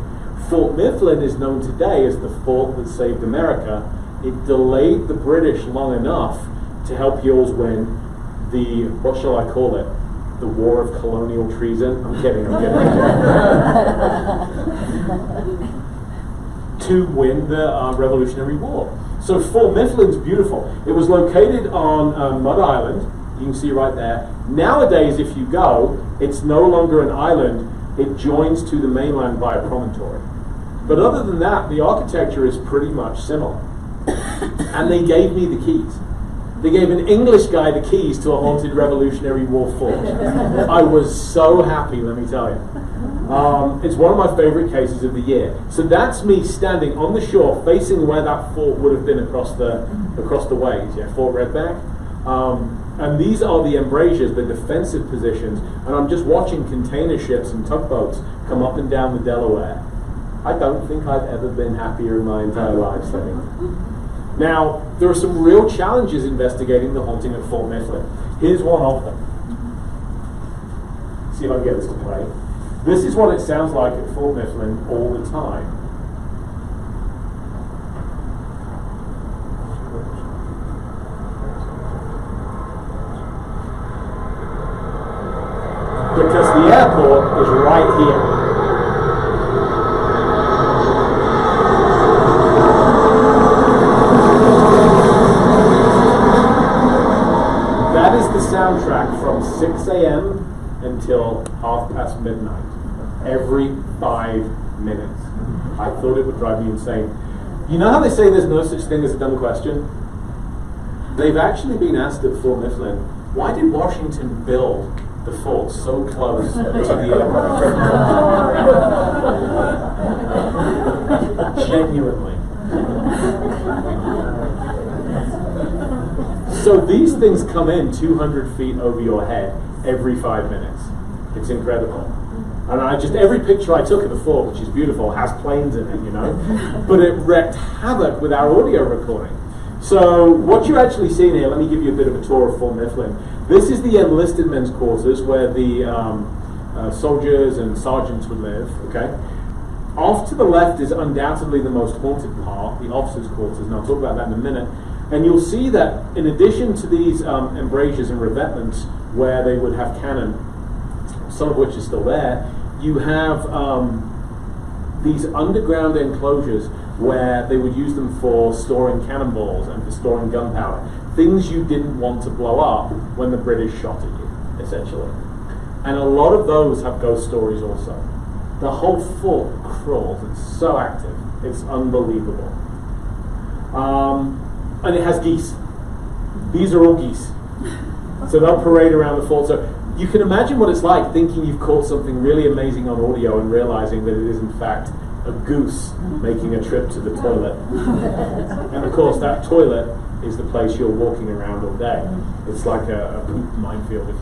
A: Fort Mifflin is known today as the fort that saved America. It delayed the British long enough to help yours win the, what shall I call it, the War of Colonial Treason? I'm kidding. To win the Revolutionary War. So Fort Mifflin's beautiful. It was located on Mud Island. You can see right there. Nowadays, if you go, it's no longer an island. It joins to the mainland by a promontory. But other than that, the architecture is pretty much similar. And they gave me the keys. They gave an English guy the keys to a haunted Revolutionary War fort. I was so happy, let me tell you. It's one of my favorite cases of the year. So that's me standing on the shore, facing where that fort would have been across the ways. Yeah, Fort Red Bank. And these are the embrasures, the defensive positions, and I'm just watching container ships and tugboats come up and down the Delaware. I don't think I've ever been happier in my entire life. Now, there are some real challenges investigating the haunting at Fort Mifflin. Here's one of them. See if I can get this to play. This is what it sounds like at Fort Mifflin all the time. Because the airport is right here. That is the soundtrack from 6 a.m. until midnight. Every 5 minutes. I thought it would drive me insane. You know how they say there's no such thing as a dumb question? They've actually been asked at Fort Mifflin, why did Washington build the fort so close to the airport? Genuinely. So these things come in 200 feet over your head every 5 minutes. It's incredible. And every picture I took of the fort, which is beautiful, has planes in it, you know. But it wreaked havoc with our audio recording. So what you're actually seeing here, let me give you a bit of a tour of Fort Mifflin. This is the enlisted men's quarters where the soldiers and sergeants would live, okay? Off to the left is undoubtedly the most haunted part, the officers' quarters, and I'll talk about that in a minute. And you'll see that in addition to these embrasures and revetments where they would have cannon, some of which is still there, you have these underground enclosures where they would use them for storing cannonballs and for storing gunpowder. Things you didn't want to blow up when the British shot at you, essentially. And a lot of those have ghost stories also. The whole fort crawls. It's so active. It's unbelievable. And it has geese. These are all geese. So they'll parade around the fort. So you can imagine what it's like thinking you've caught something really amazing on audio and realizing that it is in fact a goose making a trip to the toilet. And of course that toilet is the place you're walking around all day. It's like a poop minefield, if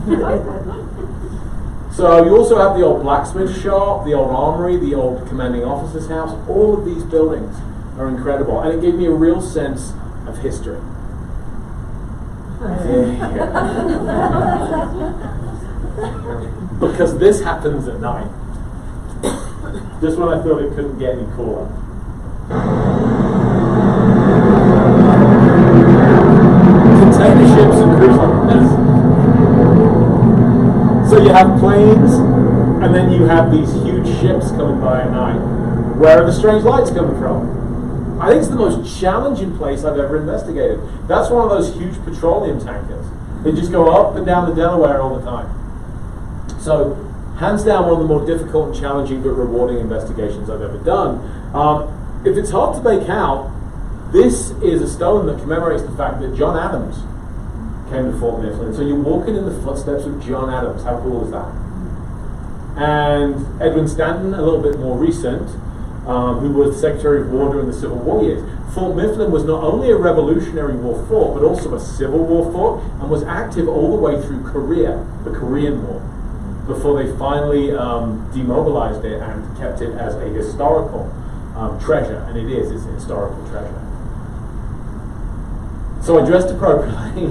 A: you will. So you also have the old blacksmith shop, the old armory, the old commanding officer's house. All of these buildings are incredible, and it gave me a real sense of history. Because this happens at night. Just when I thought it couldn't get any cooler. Container ships and cruise lines. So you have planes, and then you have these huge ships coming by at night. Where are the strange lights coming from? I think it's the most challenging place I've ever investigated. That's one of those huge petroleum tankers. They just go up and down the Delaware all the time. So, hands down, one of the more difficult and challenging but rewarding investigations I've ever done. If it's hard to make out, this is a stone that commemorates the fact that John Adams came to Fort Mifflin. So you're walking in the footsteps of John Adams. How cool is that? And Edwin Stanton, a little bit more recent, who was Secretary of War during the Civil War years. Fort Mifflin was not only a Revolutionary War fort, but also a Civil War fort, and was active all the way through Korea, the Korean War, before they finally demobilized it and kept it as a historical treasure. And it's a historical treasure. So I dressed appropriately.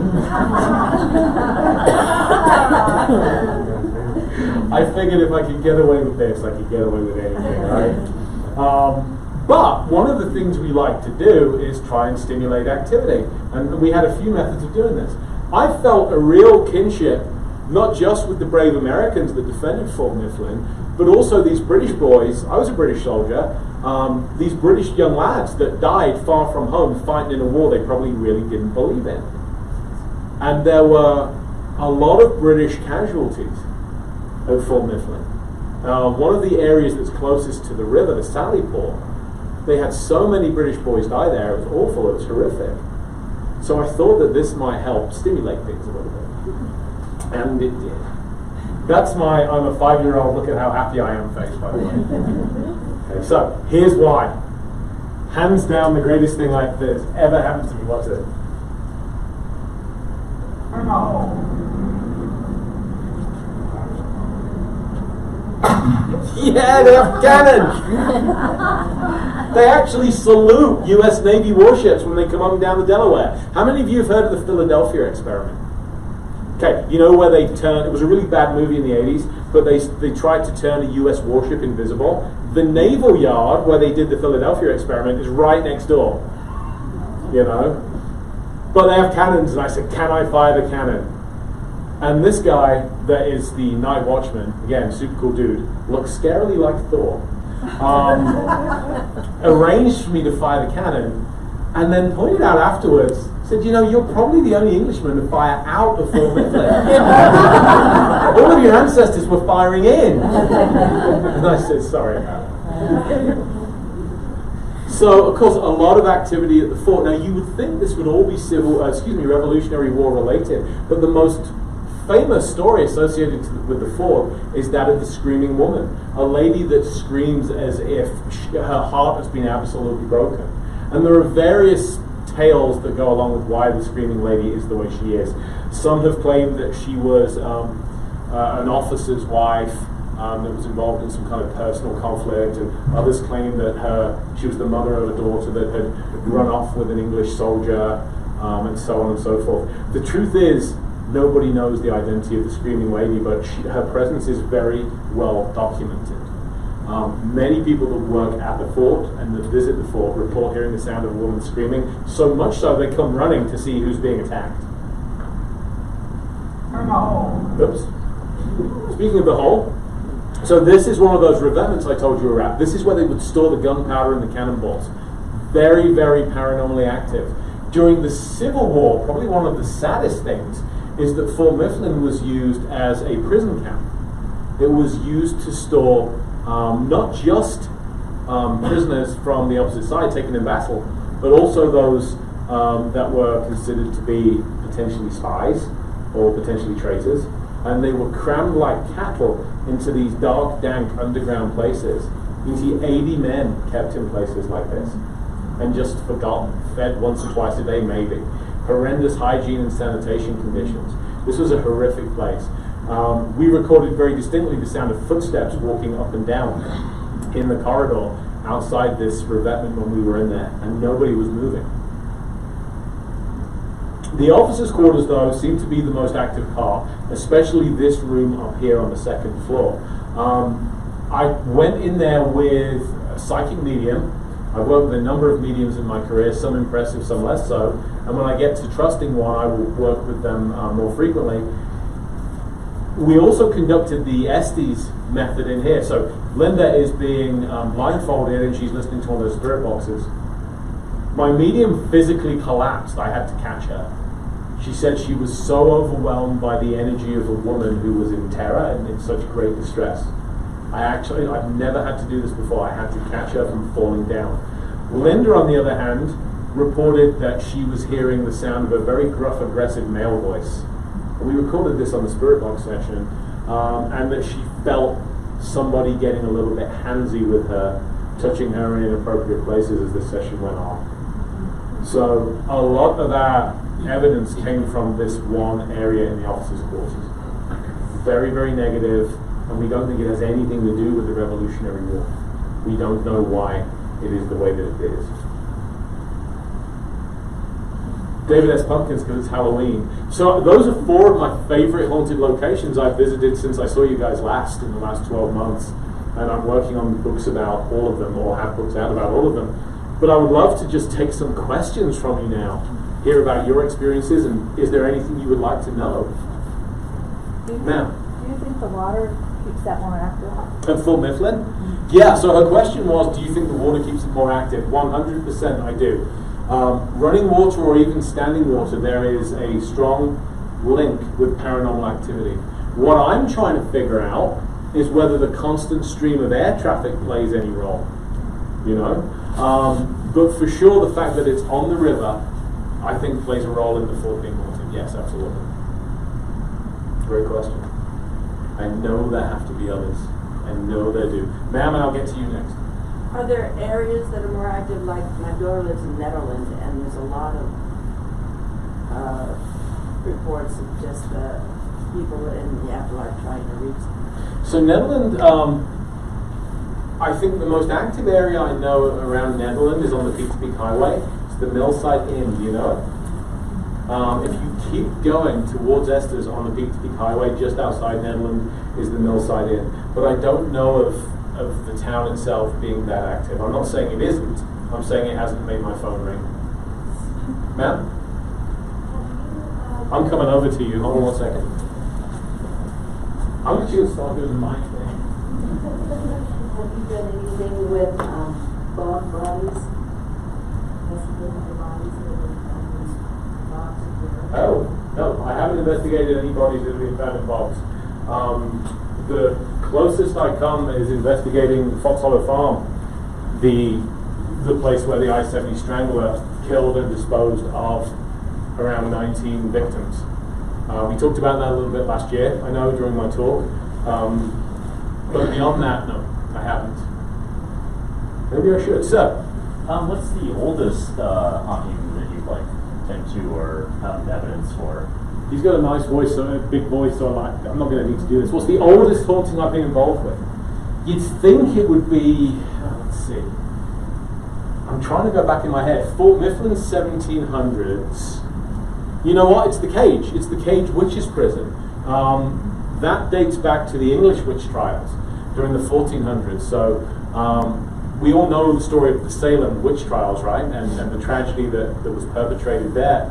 A: I figured if I could get away with this, I could get away with anything, right? But one of the things we like to do is try and stimulate activity. And we had a few methods of doing this. I felt a real kinship, not just with the brave Americans that defended Fort Mifflin, but also these British boys. I was a British soldier. These British young lads that died far from home fighting in a war they probably really didn't believe in. And there were a lot of British casualties at Fort Mifflin. One of the areas that's closest to the river, the Sally Port, they had so many British boys die there. It was awful. It was horrific. So I thought that this might help stimulate things a little bit. And it did. That's my I'm a 5-year-old, look at how happy I am face, by the way. Okay, so here's why. Hands down the greatest thing like this ever happened to me. What's it? Yeah, they have cannons! They actually salute US Navy warships when they come up and down the Delaware. How many of you have heard of the Philadelphia experiment? Okay, you know where they turned, it was a really bad movie in the 80s, but they tried to turn a US warship invisible. The naval yard where they did the Philadelphia experiment is right next door. You know? But they have cannons, and I said, can I fire the cannon? And this guy that is the night watchman, again, super cool dude, looks scarily like Thor, arranged for me to fire the cannon, and then pointed out afterwards, said, you know, you're probably the only Englishman to fire out of Fort Mifflin. All of your ancestors were firing in. And I said, sorry about it. So, of course, a lot of activity at the fort. Now, you would think this would all be Revolutionary War related, but the most famous story associated with the fort is that of the screaming woman, a lady that screams as if her heart has been absolutely broken. And there are various tales that go along with why the screaming lady is the way she is. Some have claimed that she was an officer's wife that was involved in some kind of personal conflict, and others claim that she was the mother of a daughter that had run off with an English soldier, and so on and so forth. The truth is, nobody knows the identity of the screaming lady, but her presence is very well documented. Many people that work at the fort and that visit the fort report hearing the sound of a woman screaming, so much so they come running to see who's being attacked. Oops. Speaking of the hole, so this is one of those revetments I told you were at. This is where they would store the gunpowder and the cannonballs. Very, very paranormally active. During the Civil War, probably one of the saddest things is that Fort Mifflin was used as a prison camp. It was used to store not just prisoners from the opposite side taken in battle, but also those that were considered to be potentially spies or potentially traitors. And they were crammed like cattle into these dark, dank underground places. You can see 80 men kept in places like this. and just forgotten. Fed once or twice a day, maybe. Horrendous hygiene and sanitation conditions. This was a horrific place. We recorded very distinctly the sound of footsteps walking up and down in the corridor outside this revetment when we were in there, and nobody was moving. The officers' quarters, though, seem to be the most active part, especially this room up here on the second floor. I went in there with a psychic medium. I've worked with a number of mediums in my career, some impressive, some less so, and when I get to trusting one, I will work with them more frequently. We also conducted the Estes method in here. So Linda is being blindfolded and she's listening to one of those spirit boxes. My medium physically collapsed. I had to catch her. She said she was so overwhelmed by the energy of a woman who was in terror and in such great distress. I've never had to do this before. I had to catch her from falling down. Linda, on the other hand, reported that she was hearing the sound of a very gruff, aggressive male voice. We recorded this on the spirit box session, and that she felt somebody getting a little bit handsy with her, touching her in inappropriate places as the session went on. So a lot of our evidence came from this one area in the officers' quarters. Very, very negative, and we don't think it has anything to do with the Revolutionary War. We don't know why it is the way that it is. David S. Pumpkins, because it's Halloween. So those are 4 of my favorite haunted locations I've visited since I saw you guys last in the last 12 months. And I'm working on books about all of them, or have books out about all of them. But I would love to just take some questions from you now, hear about your experiences, and is there anything you would like to know? Ma'am?
C: Do you think the water keeps that more active?
A: At Fort Mifflin? Mm-hmm. Yeah, so her question was, do you think the water keeps it more active? 100% I do. Running water or even standing water, there is a strong link with paranormal activity. What I'm trying to figure out is whether the constant stream of air traffic plays any role. You know? But for sure, the fact that it's on the river, I think plays a role in the fort being haunted. Yes, absolutely. Great question. I know there have to be others. I know there do. Ma'am, and I'll get to you next.
D: Are there areas that are more active? Like my daughter lives in Netherlands, and there's a lot of reports of just people in the afterlife trying to reach them.
A: So Netherlands, I think the most active area I know around Netherlands is on the Peak to Peak Highway. It's the Millside Inn, do you know it? If you keep going towards Estes on the Peak to Peak Highway, just outside Netherlands is the Millside Inn. But I don't know of the town itself being that active. I'm not saying it isn't. I'm saying it hasn't made my phone ring. Ma'am? I'm coming over to you. Hold on 1 second. I'm just going to start doing the mic thing.
C: Have you done anything with bog bodies? Investigating the bodies that have been found in bogs of the earth?
A: Oh, no. I haven't investigated any bodies that have been found in bogs. The closest I come is investigating Fox Hollow Farm, the place where the I-70 Strangler killed and disposed of around 19 victims. We talked about that a little bit last year, I know, during my talk. But beyond that, no, I haven't. Maybe I should. Sir?
B: What's the oldest haunting that you've tend to or have evidence for?
A: He's got a nice voice, a big voice, so I'm not going to need to do this. What's the oldest haunting I've been involved with? You'd think it would be, let's see. I'm trying to go back in my head. Fort Mifflin, 1700s. You know what? It's the Cage. It's the Cage Witches Prison. That dates back to the English witch trials during the 1400s. So we all know the story of the Salem witch trials, right? And the tragedy that was perpetrated there.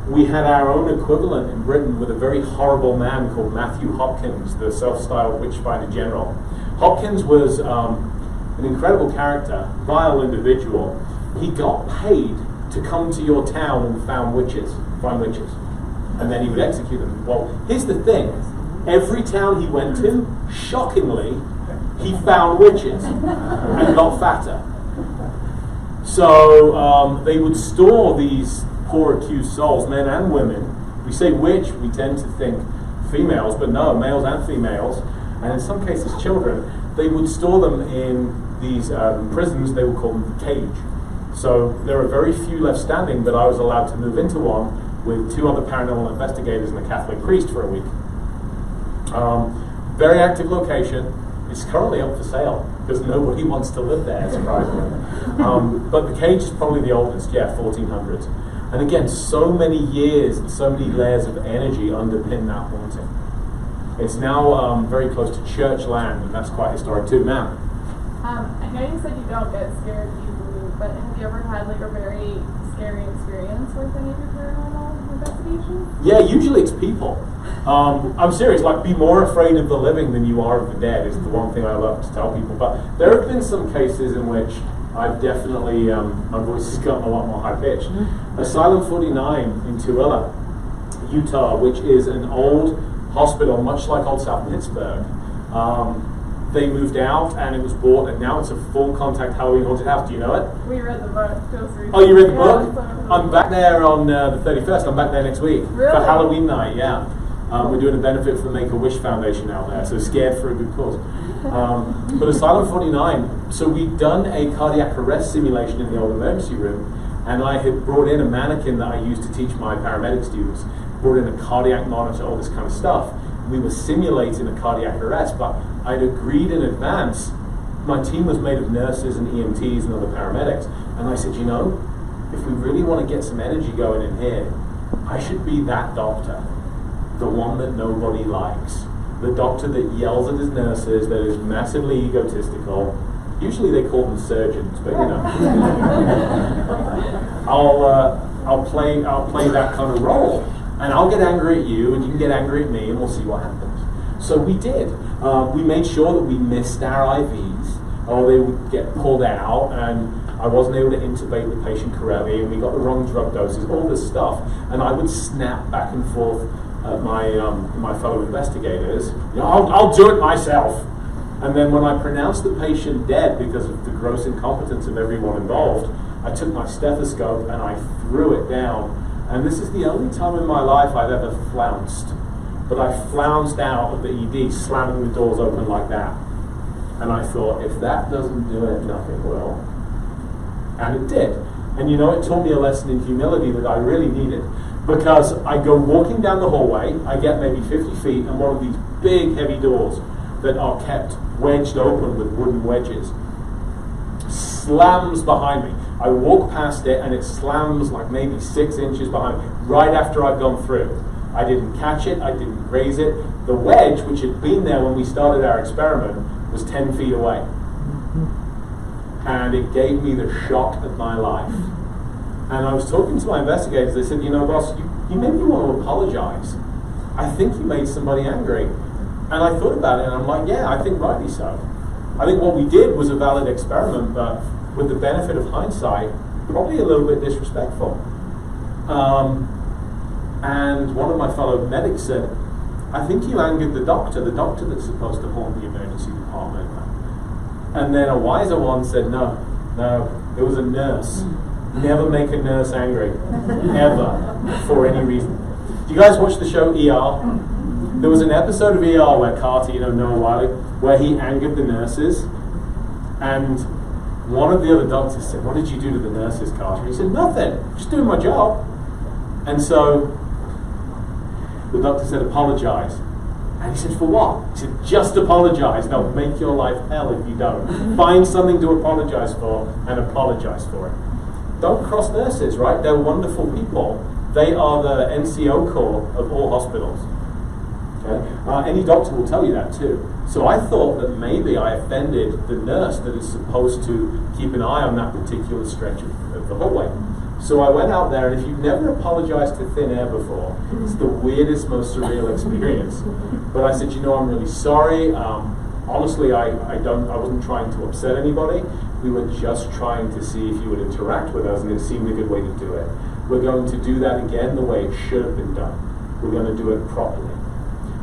A: We had our own equivalent in Britain with a very horrible man called Matthew Hopkins, the self-styled witchfinder general. Hopkins was an incredible character, vile individual. He got paid to come to your town and find witches, and then he would execute them. Well, here's the thing. Every town he went to, shockingly, he found witches and got fatter. So they would store these poor accused souls, men and women. We say witch, we tend to think females, but no, males and females, and in some cases children. They would store them in these prisons. They would call them the Cage. So there are very few left standing, but I was allowed to move into one with 2 other paranormal investigators and a Catholic priest for a week. Very active location. It's currently up for sale because nobody wants to live there, surprisingly. But the cage is probably the oldest, 1400s. And again, so many years and so many layers of energy underpin that haunting. It's now very close to church land, and that's quite historic too. Ma'am?
E: I know you said you don't get scared easily, but have you ever had like a very scary experience with any of your paranormal investigations?
A: Yeah, usually it's people. I'm serious, like be more afraid of the living than you are of the dead is the one thing I love to tell people. But there have been some cases in which I've definitely, my voice has gotten a lot more high pitched. Asylum 49 in Tooele, Utah, which is an old hospital, much like Old South Pittsburgh. They moved out and it was bought, and now it's a full contact Halloween haunted house. Do you know it?
E: We read the book just recently.
A: Oh, you read the book?
E: Yeah,
A: I'm back there on the 31st. I'm back there next week
E: Really?
A: for Halloween night. Yeah, we're doing a benefit for the Make-A-Wish Foundation out there, so scared for a good cause. But Asylum 49. So we'd done a cardiac arrest simulation in the old emergency room, and I had brought in a mannequin that I used to teach my paramedic students. Brought in a cardiac monitor, all this kind of stuff. We were simulating a cardiac arrest, but I'd agreed in advance. My team was made of nurses and EMTs and other paramedics, and I said, you know, if we really want to get some energy going in here, I should be that doctor, the one that nobody likes, the doctor that yells at his nurses, that is massively egotistical. Usually they call them surgeons, but you know, I'll play that kind of role. And I'll get angry at you, and you can get angry at me, and we'll see what happens. So we did. We made sure that we missed our IVs, or they would get pulled out, and I wasn't able to intubate the patient correctly, and we got the wrong drug doses, all this stuff. And I would snap back and forth at my fellow investigators. You know, I'll do it myself. And then when I pronounced the patient dead because of the gross incompetence of everyone involved, I took my stethoscope and I threw it down. And this is the only time in my life I've ever flounced. But I flounced out of the ED, slamming the doors open like that. And I thought, if that doesn't do it, nothing will. And it did. And you know, it taught me a lesson in humility that I really needed. Because I go walking down the hallway, I get maybe 50 feet, and one of these big, heavy doors that are kept wedged open with wooden wedges slams behind me. I walk past it and it slams like maybe 6 inches behind me, right after I've gone through. I didn't catch it, I didn't graze it. The wedge, which had been there when we started our experiment, was 10 feet away. And it gave me the shock of my life. And I was talking to my investigators, they said, you know, boss, you maybe want to apologize. I think you made somebody angry. And I thought about it and I'm like, yeah, I think rightly so. I think what we did was a valid experiment, but with the benefit of hindsight, probably a little bit disrespectful. And one of my fellow medics said, I think you angered the doctor that's supposed to haunt the emergency department. And then a wiser one said, no, it was a nurse. Never make a nurse angry, ever, for any reason. Do you guys watch the show ER? There was an episode of ER where Carter, Noah Wiley, where he angered the nurses, and one of the other doctors said, what did you do to the nurses, Carter? He said, nothing, just doing my job. And so the doctor said, apologize. And he said, for what? He said, just apologize. They'll make your life hell if you don't. Find something to apologize for and apologize for it. Don't cross nurses, right? They're wonderful people. They are the NCO core of all hospitals. Okay? Any doctor will tell you that too. So I thought that maybe I offended the nurse that is supposed to keep an eye on that particular stretch of the hallway. So I went out there, and if you've never apologized to thin air before, it's the weirdest, most surreal experience. But I said, I'm really sorry. Honestly, I wasn't trying to upset anybody. We were just trying to see if you would interact with us, and it seemed a good way to do it. We're going to do that again the way it should have been done. We're going to do it properly.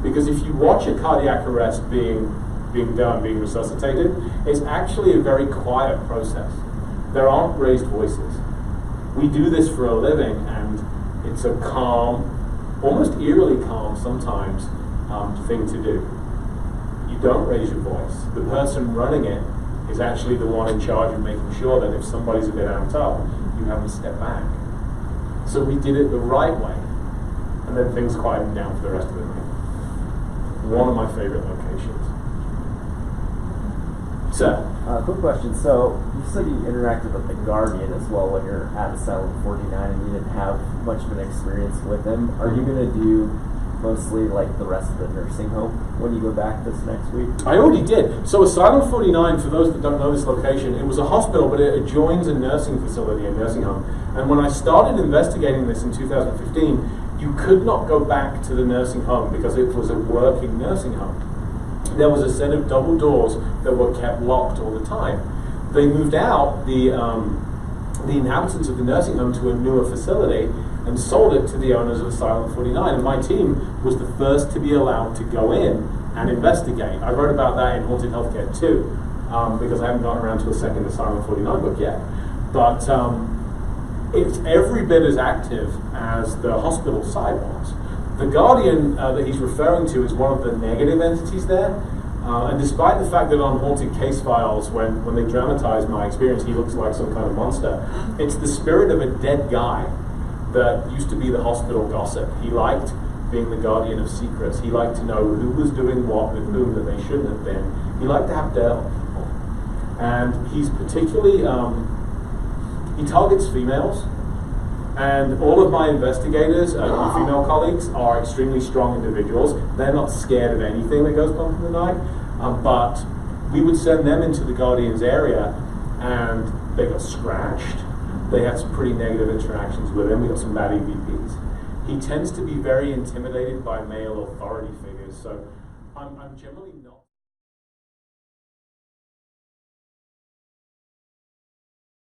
A: Because if you watch a cardiac arrest being done, being resuscitated, it's actually a very quiet process. There aren't raised voices. We do this for a living, and it's a calm, almost eerily calm sometimes, thing to do. You don't raise your voice. The person running it is actually the one in charge of making sure that if somebody's a bit amped up, you have them step back. So we did it the right way, and then things quieted down for the rest of the night. One of my favorite locations. So,
F: quick question. So you said you interacted with the guardian as well when you're at Asylum 49, and you didn't have much of an experience with him. Are you going to do mostly like the rest of the nursing home when you go back this next week?
A: I already did. So Asylum 49, for those that don't know this location, it was a hospital, but it adjoins a nursing facility, a nursing home. And when I started investigating this in 2015, you could not go back to the nursing home because it was a working nursing home. There was a set of double doors that were kept locked all the time. They moved out the inhabitants of the nursing home to a newer facility and sold it to the owners of Asylum 49. And my team was the first to be allowed to go in and investigate. I wrote about that in Haunted Healthcare too, because I haven't gotten around to a second Asylum 49 book yet. But it's every bit as active as the hospital side was. The guardian that he's referring to is one of the negative entities there. And despite the fact that on Haunted Case Files, when they dramatize my experience, he looks like some kind of monster, it's the spirit of a dead guy that used to be the hospital gossip. He liked being the guardian of secrets. He liked to know who was doing what with whom that they shouldn't have been. He liked to have dirt on people. And he's particularly, he targets females. And all of my investigators, my female colleagues, are extremely strong individuals. They're not scared of anything that goes bump in the night. But we would send them into the guardian's area, and they got scratched. They had some pretty negative interactions with him. We got some bad EVPs. He tends to be very intimidated by male authority figures, so I'm generally not